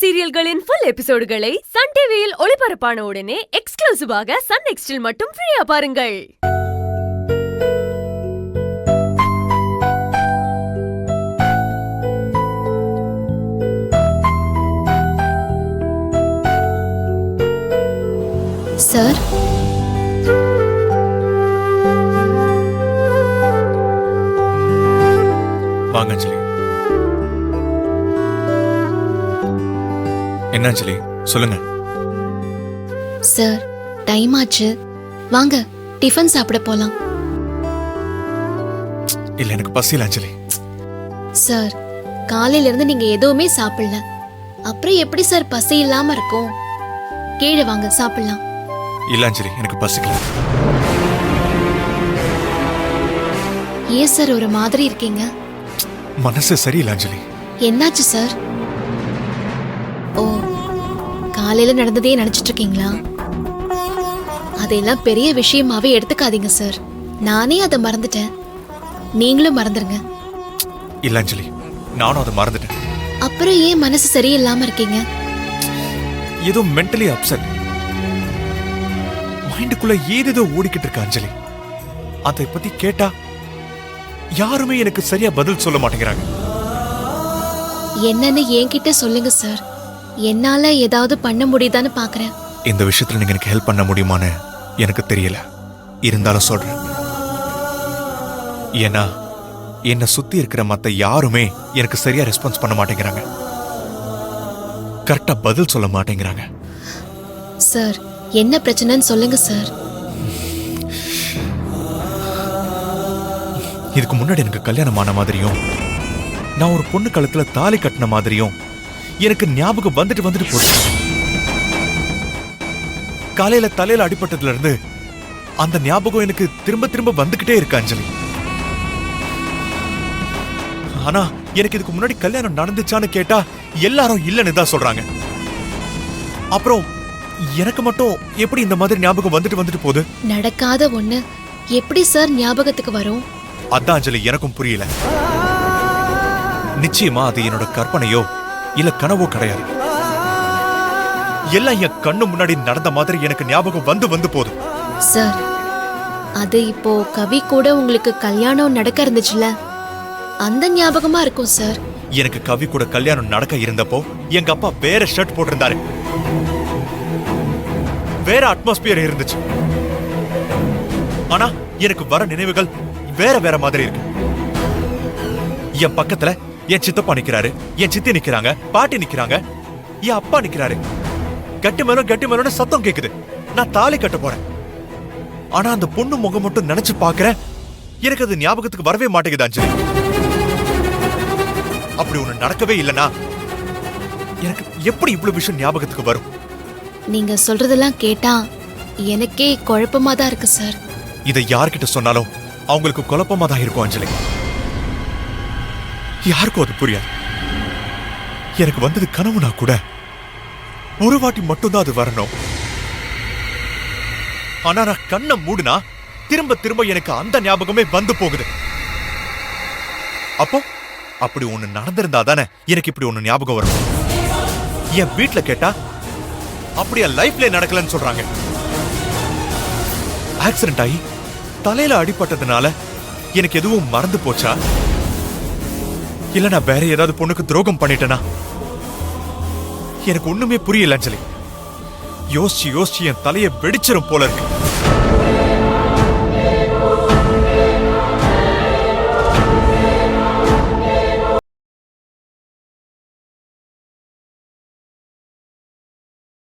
சீரியல்களின் full எபிசோடுகளை Sun டிவியில் ஒளிபரப்பான உடனே எக்ஸ்க்ளூசிவாக சன் நெக்ஸ்டில் மட்டும் ஃப்ரீயா பாருங்கள். சார், வாங்க அஞ்சலி. என்ன அஞ்சலி, சொல்லுங்க. சார், டைம் ஆச்சு, வாங்க டிஃபன் சாப்பிட போலாம். இல்ல, எனக்கு பசியில அஞ்சலி. சார், காலையில இருந்து நீங்க எதுவுமே சாப்பிடல, அப்புறம் எப்படி சார் பசி இல்லாம இருக்கும்? கீழே வாங்க சாப்பிடலாம். இல்ல அஞ்சலி, எனக்கு பசிக்கல. ஏன் சார் ஒரு மாதிரி இருக்கீங்க? மனசு சரியில்லை அஞ்சலி. என்னாச்சு சார்? ஓ, காலையில நடந்ததே நினைச்சிட்டு இருக்கீங்களா? அதெல்லாம் பெரிய விஷயமாவே எடுத்துக்காதீங்க சார். நானே அதை மறந்துட்டேன், நீங்களும் மறந்துருங்க. இல்ல அஞ்சலி, நானும் அதை மறந்துட்டேன். அப்புறம் ஏன் மனசு சரியில்லாம இருக்கீங்க? ஏதோ மென்டலி அப்செட். மைண்டுக்குள்ள ஏதேதோ ஓடிக்கிட்டு இருக்க அஞ்சலி. அதை பத்தி கேட்டா யாருமே எனக்கு சரியா பதில் சொல்ல மாட்டேங்கிறாங்க. என்னன்னு என்கிட்ட சொல்லுங்க சார், என்னால ஏதாவது பண்ண முடியுதான்னு பாக்குறேன். இந்த விஷயத்துல நீங்க எனக்கு ஹெல்ப் பண்ண முடியுமான்னு எனக்கு தெரியல, இருந்தாலும் சொல்றேன். ஏன்னா என்னை சுத்தி இருக்கிற மத்த யாருமே எனக்கு சரியா ரெஸ்பான்ஸ் பண்ண மாட்டேங்கிறாங்க, கரெக்டா பதில் சொல்ல மாட்டேங்கிறாங்க. சார், என்ன பிரச்சனைன்னு சொல்லுங்க சார். இதுக்கு முன்னாடி எனக்கு கல்யாணம் ஆன மாதிரியும் நான் ஒரு பொண்ணு கழுத்துல தாலி கட்டின மாதிரியும் எனக்கு ஞாபகம் வந்துட்டு போச்சு. காலையில தலையில அடிபட்டதுல இருந்து அந்த ஞாபகம் எனக்கு திரும்ப திரும்ப வந்துகிட்டே இருக்கு அஞ்சலி. ஆனா எனக்கு இதுக்கு முன்னாடி கல்யாணம் நடந்துச்சான்னு கேட்டா எல்லாரும் இல்லன்னு தான் சொல்றாங்க. அப்புறம் எனக்கு மட்டும் எப்படி இந்த மாதிரி ஞாபகம் வந்துட்டு போகுது? நடக்காத ஒண்ணு எப்படி சார் ஞாபகத்துக்கு வரும்? அதான் அஞ்சலி, எனக்கும் புரியல. நிச்சயமா அது என்னோட கற்பனையோ இல்ல கனவோ கிடையாது. எல்லாம் என் கண்ணு முன்னாடி நடந்த மாதிரி எனக்கு ஞாபகம் வந்து போகுது. சார், அது இப்போ கவி கூட உங்களுக்கு கல்யாணம் நடக்க இருந்துச்சுல, அந்த ஞாபகமா இருக்கும் சார். எனக்கு கவி கூட கல்யாணம் நடக்க இருந்தப்போ எங்க அப்பா வேற ஷர்ட் போட்டிருந்தாரு, வேற அட்மாஸ்பியர் இருந்துச்சு. ஆனா எனக்கு வர நினைவுகள் வேற மாதிரி இருக்கு. என் பக்கத்துல என் சித்தப்பா நிக்கிறாரு, என் சித்தி நிக்கிறாங்க, பாட்டி நிக்கிறாங்க, என் அப்பா நிக்கிறாரு. கட்டி மேலும் சத்தம் கேக்குது. நான் தாலி கட்ட போறேன். ஆனா அந்த பொண்ணு முகம் மட்டும் நினைச்சு பாக்குறேன், எனக்கு அது ஞாபகத்துக்கு வரவே மாட்டேங்குது அஞ்சலி. அப்படி ஒண்ணு நடக்கவே இல்லைன்னா எனக்கு எப்படி இவ்வளவு விஷயம் ஞாபகத்துக்கு வரும்? நீங்க சொல்றதெல்லாம் கேட்டா எனக்கே குழப்பமா தான் இருக்கு சார். இதை யார்கிட்ட சொன்னாலும் அவங்களுக்கு குழப்பமா தான் இருக்கும் அஞ்சலி. யாருக்கும் அது புரியாது. எனக்கு வந்தது கனவுனா கூட ஒரு வாட்டி மட்டும்தான் அது வரணும். ஆனா நான் கண்ணை மூடுனா திரும்ப எனக்கு அந்த ஞாபகமே வந்து போகுது. அப்போ அப்படி ஒண்ணு நடந்திருந்தா தானே எனக்கு இப்படி ஒண்ணு ஞாபகம் வரும். என் வீட்டுல கேட்டா அப்படியா லைஃப்ல நடக்கலன்னு சொல்றாங்க. ஆக்சிடென்ட் ஆகி தலையில அடிபட்டதுனால எனக்கு எதுவும் மறந்து போச்சா? இல்ல நான் வேற ஏதாவது பொண்ணுக்கு துரோகம் பண்ணிட்டேனா? எனக்கு ஒண்ணுமே புரியல அஞ்சலி. யோசிச்சு என் தலையை வெடிச்சிரும் போல இருக்கு.